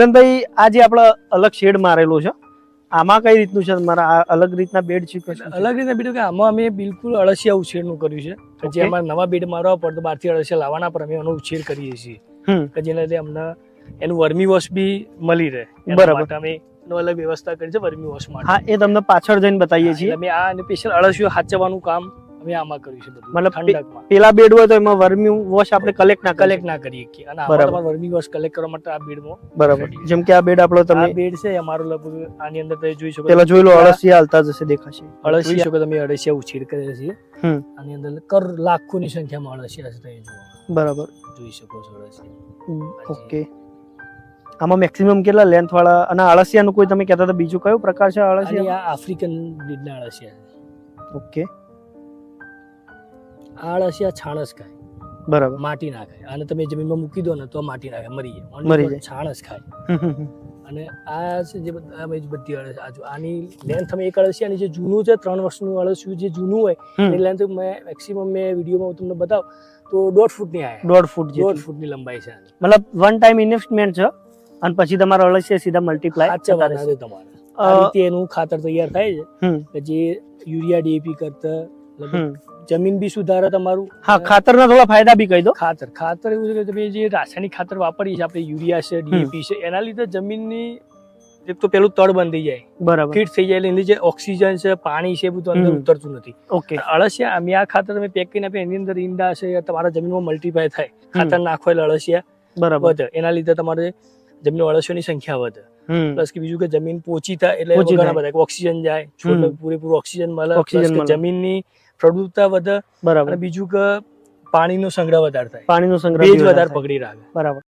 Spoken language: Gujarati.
ભાઈ આ જે આપણે અલગ શેડ મારેલો છે આમાં કઈ રીતનું છે તમારા અલગ રીતના બેડ છે અલગ રીતના બેડ કે આમાં અમે બિલકુલ અળસિયા ઉછેરનું કર્યું છે કે જે અમારે નવા બેડ મારવા પડતો બહારથી અળસિયા લાવવાના પર અમે એનો ઉછેર કરીએ છીએ કે જેના લીધે અમને એનું વર્મી વોશ બી મળી રહે. બરાબર. અમે એનો અલગ વ્યવસ્થા કરી છે વર્મી વોશ માટે. હા, એ તમને પાછળ જઈને બતાવીએ છીએ. અમે આ અને સ્પેશિયલ અળસિયો હાચવવાનું કામ અમે આમાં કર્યું છે બધું. મતલબ ઠંડકમાં પેલા બેડ હોય તો એમાં વર્મી વોશ આપણે કલેક્ટ ના કરીએ કે અને આમાં તમારે વર્મી વોશ કલેક્ટ કરવા માટે આ બેડમાં બરાબર. જેમ કે આ બેડ આપણો તમે આ બેડ છે અમારો લગભગ આની અંદર તમે જોઈ શકો પેલા જોઈ લો અળસિયા હાલતા જશે દેખાશે. અળસિયા શકો તમે અળસિયા ઉછેર કરીએ છીએ. આની અંદર લાખોની સંખ્યામાં અળસિયા છે તમે જુઓ. બરાબર. જોઈ શકો છો અળસિયા. ઓકે. આમાં મેક્સિમમ કેટલા લેન્થ વાળા અને અળસિયાનું કોઈ તમે કહેતા હતા બીજું કયો પ્રકાર છે અળસિયા? આ આફ્રિકન બ્રીડના અળસિયા છે. ઓકે. આ અળસિયા છાણસ ખાય. બરાબર. માટી ના ખાય અને તમે જમીનમાં મૂકી દો ને તો માટી ના ખાય, મરી જાય. છાણસ ખાય. અને આ છે જે બધી અળસિયા આની લેન્થ અમે એક અળસિયાની જે જૂનું છે 3 વર્ષનું અળસિયું જે જૂનું હોય એની લેન્થ મેક્સિમમ મેં વિડીયોમાં તમને બતાવ તો 1.5 ફૂટની આવે. 1.5 ફૂટની લંબાઈ છે. મતલબ વન ટાઈમ ઇન્વેસ્ટમેન્ટ છે અને પછી તમારા અળસિયા સીધા મલ્ટીપ્લાય સાચવવાના છે તમારે. આ રીતે એનું ખાતર તૈયાર થાય છે કે જે યુરિયા ડીએપી કરતા જમીન બી સુધારે તમારું. હા, ખાતરના થોડા ફાયદા બી કહી દો. ખાતર એવું છે કે તમે જે રાસાયણિક ખાતર વાપરીએ છીએ આપણે યુરિયા છે ડીએપી છે એના લીધે જમીનની એક તો પેલું તળ બંધી જાય. બરાબર. ફિટ થઈ જાય એટલે એની જે ઓક્સિજન છે પાણી છે બધું અંદર ઉતરતું નથી. ઓકે. અળસિયા અમે આ ખાતર તમે પેક કરીને આપીએ એની અંદર ઈંડા છે તમારા જમીનમાં મલ્ટીપ્લાય થાય. ખાતર નાખો એટલે અળસિયા બરાબર વધે. એના લીધે તમારે જમીનમાં અળસિયાની સંખ્યા વધે. પ્લસ કે બીજું કે જમીન પોચી થાય એટલે ઘણા બધા ઓક્સિજન જાય, છોડને પૂરેપૂરું ઓક્સિજન મળે, પ્લસ કે જમીનની ફળદ્રુપતા વધે. બરાબર. અને બીજું કે પાણીનો સંગ્રહ વધારે થાય. પાણીનો સંગ્રહ ભેજ વધારે પકડી રાખે. બરાબર.